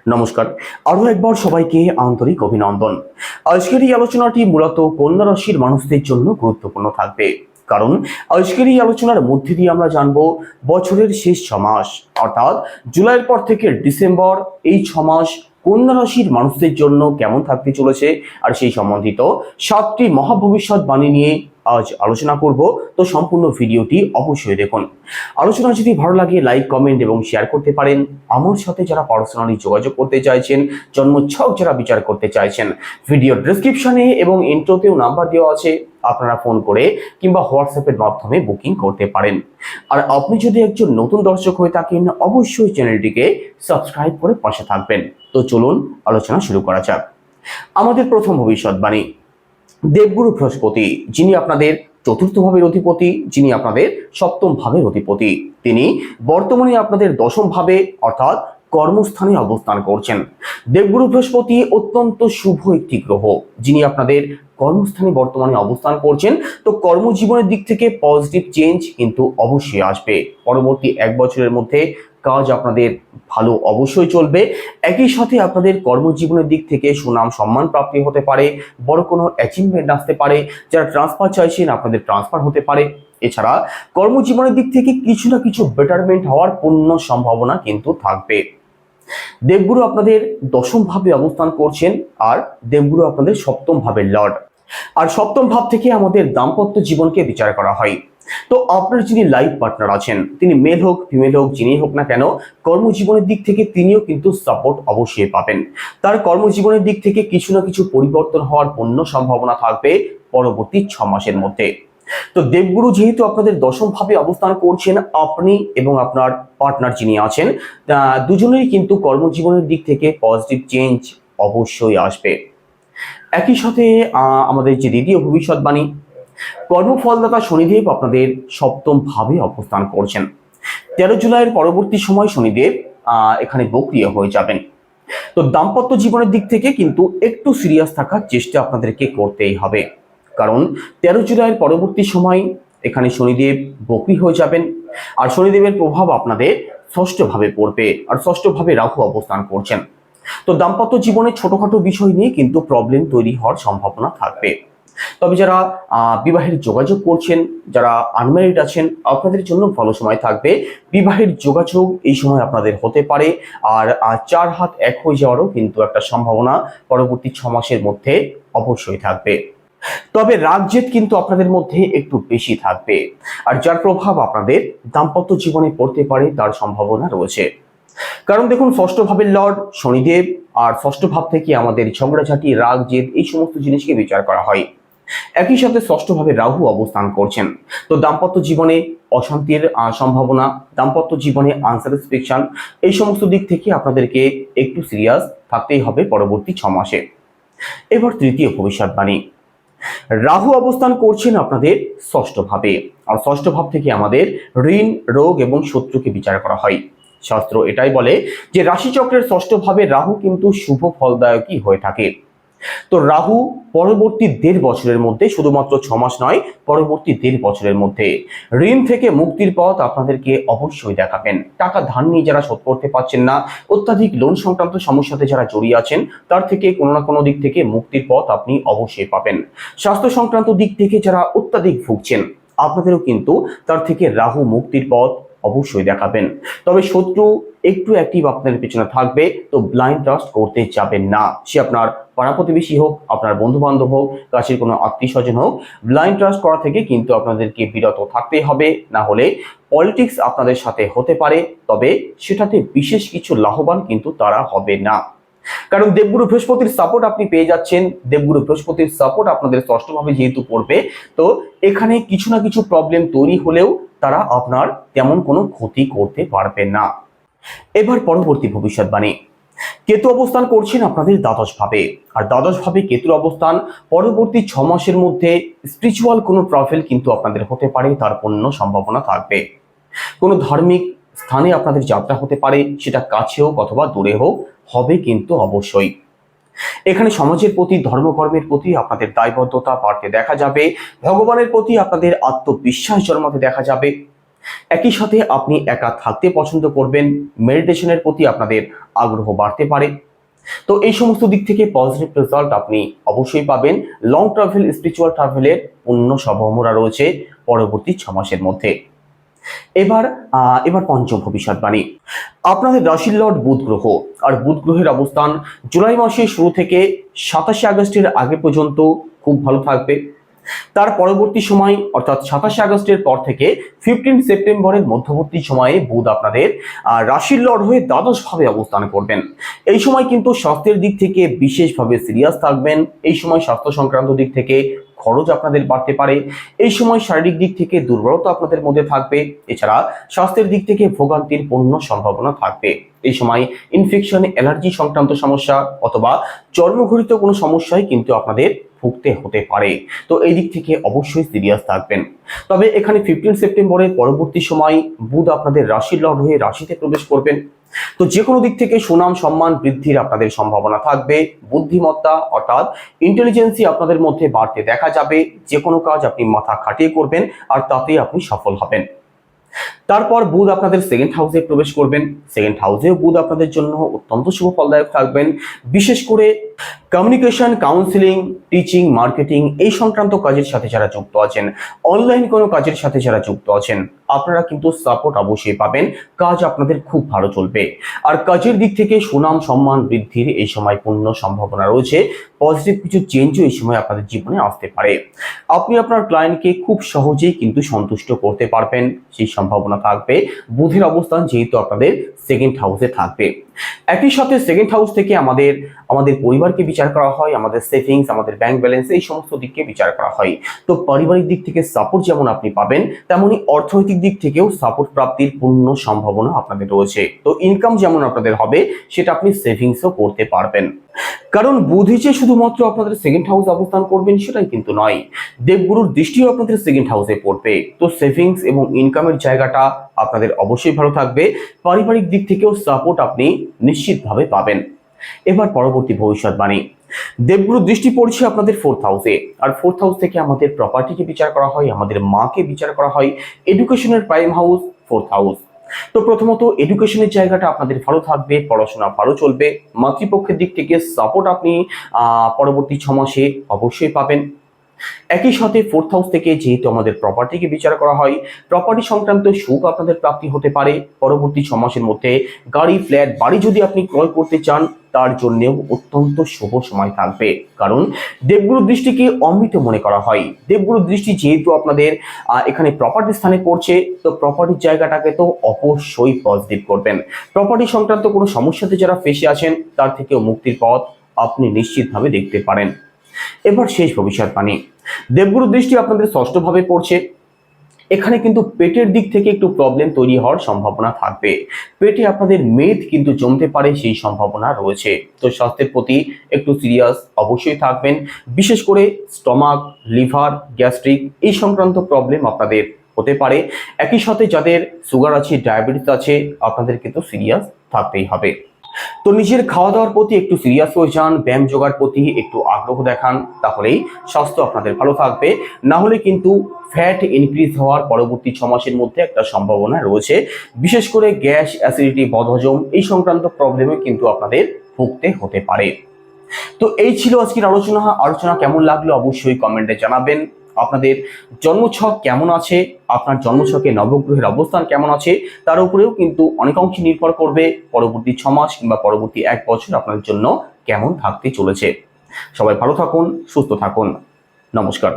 নমস্কার, আরো একবার সবাইকে আন্তরিক অভিনন্দন। আজকের এই আলোচনাটি মূলত কন্যা রাশির মানুষদের জন্য গুরুত্বপূর্ণ থাকবে, কারণ আজকের এই আলোচনার মধ্যে দিয়ে আমরা জানবো বছরের শেষ 6 মাস অর্থাৎ জুলাইয়ের পর থেকে ডিসেম্বর, এই 6 মাস কন্যা রাশির মানুষদের জন্য কেমন থাকতে চলেছে, আর সেই সম্বন্ধিত 7টি মহাভবিষ্যৎবাণী নিয়ে আজ আলোচনা করব। তো সম্পূর্ণ ভিডিওটি অবশ্যই দেখুন। আলোচনা যদি ভালো লাগে লাইক, কমেন্ট এবং শেয়ার করতে পারেন। আমার সাথে যারা পার্সোনালি যোগাযোগ করতে চাইছেন, জন্মছক যারা বিচার করতে চাইছেন, ভিডিও ডেসক্রিপশনে এবং ইন্ট্রোতেও নাম্বার দেওয়া আছে, আপনারা ফোন করে কিংবা হোয়াটসঅ্যাপের মাধ্যমে বুকিং করতে পারেন। আর আপনি যদি একজন নতুন দর্শক হয়ে থাকেন, অবশ্যই চ্যানেলটিকে সাবস্ক্রাইব করে পাশে থাকবেন। তো চলুন আলোচনা শুরু করা যাক। আমাদের প্রথম ভবিষ্যৎবাণী, দেবগুরু বৃহস্পতি, যিনি আপনাদের চতুর্থ ভাবের অধিপতি, যিনি আপনাদের সপ্তম ভাবের অধিপতি, তিনি বর্তমানে আপনাদের দশম ভাবে অর্থাৎ কর্মস্থানে অবস্থান করছেন। দেবগুরু বৃহস্পতি অত্যন্ত শুভ একটি গ্রহ, যিনি আপনাদের কর্মস্থানে বর্তমানে অবস্থান করছেন। তো কর্মজীবনের দিক থেকে পজিটিভ চেঞ্জ কিন্তু অবশ্যই আসবে। পরবর্তী 1 বছরের মধ্যে কাজ আপনাদের ভালো অবশ্যই চলবে। একই সাথে আপনাদের কর্মজীবনের দিক থেকে সুনাম সম্মান প্রাপ্তি হতে পারে, বড় কোনো অ্যাচিভমেন্ট আসতে পারে। যারা ট্রান্সফার চাইছেন, আপনাদের ট্রান্সফার হতে পারে। এছাড়া কর্মজীবনের দিক থেকে কিছু না কিছু বেটারমেন্ট হওয়ার পূর্ণ সম্ভাবনা কিন্তু থাকবে। দেবগুরু আপনাদের দশম ভাবে অবস্থান করছেন, আর দেবগুরু আপনাদের সপ্তম ভাবের লর্ড। আর সপ্তম ভাব থেকে আমাদের দাম্পত্য জীবনকে বিচার করা হয়। তো আপনার যিনি লাইফ পার্টনার আছেন, তিনি মেল হোক ফিমেল হোক, যিনি হোক না কেন, কর্মজীবনের দিক থেকে তিনিও কিন্তু সাপোর্ট অবশ্যই পাবেন। তার কর্মজীবনের দিক থেকে কিছু না কিছু পরিবর্তন হওয়ার পূর্ণ সম্ভাবনা থাকবে পরবর্তী 6 মাসের মধ্যে। তো দেবগুরু যেহেতু আপনাদের দশম ভাবে অবস্থান করছেন, আপনি এবং আপনার পার্টনার যিনি আছেন, দুজনেরই কিন্তু কর্মজীবনের দিক থেকে পজিটিভ চেঞ্জ অবশ্যই আসবে। একই সাথে আমাদের যে দ্বিতীয় ভবিষ্যৎবাণী, কর্মফলদাতা শনিদেব আপনাদের সপ্তম ভাবে অবস্থান করছেন। 13 জুলাইয়ের পরবর্তী সময় শনিদেব এখানে বক্রিয় হয়ে যাবেন। তো দাম্পত্য জীবনের দিক থেকে কিন্তু একটু সিরিয়াস থাকার চেষ্টা আপনাদেরকে করতেই হবে, কারণ 13 জুলাইয়ের পরবর্তী সময় এখানে শনিদেব বক্রি হয়ে যাবেন। আর শনিদেবের প্রভাব আপনাদের ষষ্ঠ ভাবে পড়বে, আর ষষ্ঠ ভাবে রাহু অবস্থান করছেন। তো দাম্পত্য জীবনে ছোটখাটো বিষয় নিয়ে কিন্তু প্রবলেম তৈরি হওয়ার সম্ভাবনা থাকবে। তবে যারা বিবাহের যোগাযোগ করছেন, যারা আনম্যারিড আছেন, আপনাদের জন্য ভালো সময় থাকবে। বিবাহের যোগাযোগ এই সময় আপনাদের হতে পারে। আর 4 হাত এক হয়ে যাওয়ারও কিন্তু একটা সম্ভাবনা পরবর্তী 6 মাসের মধ্যে অবশ্যই থাকবে। তবে রাগজেদ কিন্তু আপনাদের মধ্যে একটু বেশি থাকবে, আর যার প্রভাব আপনাদের দাম্পত্য জীবনে পড়তে পারে তার সম্ভাবনা রয়েছে। কারণ দেখুন, ষষ্ঠ ভাবের লর্ড শনিদেব, আর ষষ্ঠ ভাব থেকে আমাদের ঝগড়াঝাটি, রাগ, জেদ এই সমস্ত জিনিসকে বিচার করা হয়। একই সাথে ষষ্ঠ ভাবে রাহু অবস্থান করছেন। তো দাম্পত্য জীবনে অশান্তির সম্ভাবনা, দাম্পত্য জীবনে আনস্যাটিসফ্যাকশন, এই সমস্ত দিক থেকে আপনাদেরকে একটু সিরিয়াস থাকতেই হবে পরবর্তী 6 মাসে। এবার তৃতীয় ভবিষ্যৎবাণী, রাহু অবস্থান করছেন আপনাদের ষষ্ঠ ভাবে, আর ষষ্ঠ ভাব থেকে আমাদের ঋণ, রোগ এবং শত্রুকে বিচার করা হয়। শাস্ত্র এটাই বলে যে রাশিচক্রের ষষ্ঠ ভাবে রাহু কিন্তু শুভ ফলদায়কই হয়ে থাকে। তো রাহু পরবর্তী 1.5 বছরের মধ্যে, শুধুমাত্র 6 মাস নয়, পরবর্তী 1.5 বছরের মধ্যে ঋণ থেকে মুক্তির পথ আপনাদেরকে অবশ্যই দেখাবেন। টাকা ধার নিয়ে যারা শোধ করতে পারছেন না, অত্যাধিক লোন সংক্রান্ত সমস্যাতে যারা জড়িয়ে আছেন, তার থেকে কোনো না কোনো দিক থেকে মুক্তির পথ আপনি অবশ্যই পাবেন। স্বাস্থ্য সংক্রান্ত দিক থেকে যারা অত্যাধিক ভুগছেন, আপনাদেরও কিন্তু তার থেকে রাহু মুক্তির পথ অবশ্যই দেখাবেন। তবে শত্রু একটু অ্যাক্টিভ আপনাদের পেছনে থাকবে, তো ব্লাইন্ড ট্রাস্ট করতে যাবেন না। সে আপনার পাড়া প্রতিবেশী হোক, আপনার বন্ধু বান্ধব হোক, কাছের কোনো আত্মীয় স্বজন হোক, ব্লাইন্ড ট্রাস্ট করা থেকে কিন্তু আপনাদেরকে বিরত থাকতেই হবে। না হলে পলিটিক্স আপনাদের সাথে হতে পারে, তবে সেটাতে বিশেষ কিছু লাভবান কিন্তু তারা হবে না। কারণ দেবগুরু বৃহস্পতির সাপোর্ট আপনি পেয়ে যাচ্ছেন। দেবগুরু বৃহস্পতির সাপোর্ট আপনাদের ষষ্ঠভাবে যেহেতু পড়বে, তো এখানে কিছু না কিছু প্রবলেম তৈরি হলেও তারা আপনার তেমন কোনো ক্ষতি করতে পারবে না। এবার পরবর্তী ভবিষ্যৎবাণী, কেতু অবস্থান করছেন আপনাদের দ্বাদশ ভাবে, আর দ্বাদশ ভাবে কেতুর অবস্থান পরবর্তী 6 মাসের মধ্যে স্পিরিচুয়াল কোনো ট্রাভেল কিন্তু আপনাদের হতে পারে, তার পূর্ণ সম্ভাবনা থাকবে। কোনো ধার্মিক স্থানে আপনাদের যাত্রা হতে পারে, সেটা কাছে হোক অথবা দূরে হোক, হবে কিন্তু অবশ্যই। এখানে সমাজের প্রতি, ধর্মকর্মের প্রতি আপনাদের দায়বদ্ধতা বাড়তে দেখা যাবে। ভগবানের প্রতি আপনাদের আত্মবিশ্বাস জন্মাতে দেখা যাবে। একই সাথে আপনি একা থাকতে পছন্দ করবেন, মেডিটেশনের প্রতি আপনাদের আগ্রহ বাড়তে পারে। তো এই সমস্ত দিক থেকে পজিটিভ রেজাল্ট আপনি অবশ্যই পাবেন। লং ট্রাভেল, স্পিরিচুয়াল ট্রাভেলের পূর্ণ সম্ভাবনা রয়েছে পরবর্তী 6 মাসের মধ্যে। এবার পঞ্চম ভবিষ্যৎবাণী। আপনাদের রাশির লর্ড বুধ গ্রহ, আর বুধ গ্রহের অবস্থান জুলাই মাসের শুরু থেকে 27 আগস্টের আগে পর্যন্ত খুব ভালো থাকবে। তার পরবর্তী সময় অর্থাৎ 27 আগস্টের পর থেকে 15 সেপ্টেম্বরের মধ্যবর্তী সময়ে বুধ আপনাদের রাশির লর্ড হয়ে দ্বাদশ ভাবে অবস্থান করবেন। এই সময় কিন্তু স্বাস্থ্যের দিক থেকে বিশেষভাবে সিরিয়াস থাকবেন। এই সময় স্বাস্থ্য সংক্রান্ত দিক থেকে খরচ আপনাদের বাড়তে পারে। এই সময় শারীরিক দিক থেকে দুর্বলতা আপনাদের মধ্যে থাকবে। এছাড়া স্বাস্থ্যের দিক থেকে ভোগান্তির পূর্ণ সম্ভাবনা থাকবে। এই সময় ইনফেকশন, অ্যালার্জি সংক্রান্ত সমস্যা অথবা চর্মঘটিত কোনো সমস্যায় কিন্তু আপনাদের ভুগতে হতে পারে। তো এই দিক থেকে অবশ্যই সিরিয়াস থাকবেন। তবে এখানে 15 সেপ্টেম্বরের পরবর্তী সময় বুধ আপনাদের রাশির লর্ড হয়ে রাশিতে প্রবেশ করবেন। তো যে কোনো দিক থেকে সুনাম সম্মান বৃদ্ধির আপনাদের সম্ভাবনা থাকবে। বুদ্ধিমত্তা অর্থাৎ ইন্টেলিজেন্সি আপনাদের মধ্যে বাড়তে দেখা যাবে। যে কোনো কাজ আপনি মাথা খাটিয়ে করবেন আর তাতেই আপনি সফল হবেন। তারপর বুধ আপনাদের সেকেন্ড হাউসে প্রবেশ করবেন। সেকেন্ড হাউসেও বুধ আপনাদের জন্য অত্যন্ত শুভ ফলদায়ক থাকবেন। বিশেষ করে কমিউনিকেশন, কাউন্সিলিং, টিচিং, মার্কেটিং এই সংক্রান্ত কাজের সাথে যারা যুক্ত আছেন, অনলাইন কোনো কাজের সাথে যারা যুক্ত আছেন, আপনারা কিন্তু সাপোর্ট অবশ্যই পাবেন। কাজ আপনাদের খুব ভালো চলবে। আর কাজের দিক থেকে সুনাম সম্মান বৃদ্ধির এই সময় পূর্ণ সম্ভাবনা রয়েছে। পজিটিভ কিছু চেঞ্জও এই সময় আপনাদের জীবনে আসতে পারে। আপনি আপনার ক্লায়েন্টকে খুব সহজেই কিন্তু সন্তুষ্ট করতে পারবেন, সেই সম্ভাবনা থাকবে। বুধের অবস্থান যেহেতু আপনাদের সেকেন্ড হাউসে থাকবে। একই সাথে সেকেন্ড হাউস থেকে আমাদের পরিবারকে বিচার করা হয়, আমাদের সেভিংস, আমাদের ব্যাংক ব্যালেন্স এই সমস্ত দিককে বিচার করা হয়। তো পারিবারিক দিক থেকে সাপোর্ট যেমন আপনি পাবেন, তেমনি অর্থনৈতিক দিক থেকেও সাপোর্ট প্রাপ্তির পূর্ণ সম্ভাবনা আপনাদের রয়েছে। তো ইনকাম যেমন আপনাদের হবে, সেটা আপনি সেভিংসও করতে পারবেন। কারণ বুধই যে শুধুমাত্র আপনাদের সেকেন্ড হাউস অবস্থান করবেন সেটাই কিন্তু নয়, দেবগুরুর দৃষ্টিও আপনাদের সেকেন্ড হাউসে পড়বে। তো সেভিংস এবং ইনকামের জায়গাটা আপনাদের অবশ্যই ভালো থাকবে। পারিবারিক দিক থেকেও সাপোর্ট আপনি নিশ্চিতভাবে পাবেন। এবার পরবর্তী ভবিষ্যৎবাণী। দেবগুরুর দৃষ্টি পড়ছে আপনাদের ফোর্থ হাউসে, আর ফোর্থ হাউস থেকে আমাদের প্রপার্টিকে বিচার করা হয়, আমাদের মাকে বিচার করা হয়। এডুকেশনের প্রাইম হাউস ফোর্থ হাউস। তো প্রথমত এডুকেশনের জায়গাটা আপনাদের ভালো থাকবে, পড়াশোনা ভালো চলবে। মাতৃপক্ষের দিক থেকে সাপোর্ট আপনি পরবর্তী 6 মাসে অবশ্যই পাবেন। একই সাথে ফোর্থ হাউস থেকে যেহেতু আমাদের প্রপার্টিকে বিচার করা হয়, প্রপার্টি সংক্রান্ত সুখ আপনাদের প্রাপ্তি হতে পারে পরবর্তী 6 মাসের মধ্যে। গাড়ি, ফ্ল্যাট, বাড়ি যদি আপনি ক্রয় করতে চান, তার জন্যও অত্যন্ত শুভ সময় থাকবে। কারণ দেবগুরুর দৃষ্টিকে অমৃত মনে করা হয়। দেবগুরুর দৃষ্টি যেহেতু আপনাদের এখানে প্রপার্টি স্থানে পড়ছে, তো প্রপার্টির জায়গাটাকে তো অবশ্যই পজিটিভ করবেন। প্রপার্টি সংক্রান্ত কোনো সমস্যাতে যারা ফেসে আছেন, তার থেকেও মুক্তির পথ আপনি নিশ্চিতভাবে দেখতে পারেন। এবার শেষ ভবিষ্যৎবাণী। দেবগুরুর দৃষ্টি আপনাদের ষষ্ঠ ভাবে পড়ছে। এখানে কিন্তু পেটের দিক থেকে একটু প্রবলেম তৈরি হওয়ার সম্ভাবনা থাকবে। পেটে আপনাদের মেদ কিন্তু জমতে পারে, সেই সম্ভাবনা রয়েছে। তো স্বাস্থ্যের প্রতি একটু সিরিয়াস অবশ্যই থাকবেন। বিশেষ করে স্টমাক, লিভার, গ্যাস্ট্রিক এই সংক্রান্ত প্রবলেম আপনাদের হতে পারে। একই সাথে যাদের সুগার আছে, ডায়াবেটিস আছে, আপনাদের কিন্তু সিরিয়াস থাকতেই হবে। তো নিজের খাওয়া দাওয়ার প্রতি একটু সিরিয়াস হয়ে যান, ব্যায়াম যোগার প্রতি একটু আগ্রহ দেখান, তাহলেই স্বাস্থ্য আপনাদের ভালো থাকবে। না হলে কিন্তু ফ্যাট ইনক্রিজ হওয়ার পরবর্তী 6 মাসের মধ্যে একটা সম্ভাবনা রয়েছে। বিশেষ করে গ্যাস, অ্যাসিডিটি, বদহজম এই সংক্রান্ত প্রবলেমে কিন্তু আপনাদের ভুগতে হতে পারে। তো এই ছিল আজকের আলোচনা কেমন লাগলো অবশ্যই কমেন্টে জানাবেন। আপনাদের জন্মছক কেমন আছে, আপনার জন্মছকে নবগ্রহের অবস্থান কেমন আছে, তার উপরেও কিন্তু অনেকাংশে নির্ভর করবে পরবর্তী 6 মাস কিংবা পরবর্তী 1 বছর আপনার জন্য কেমন থাকতে চলেছে। সবাই ভালো থাকুন, সুস্থ থাকুন। নমস্কার।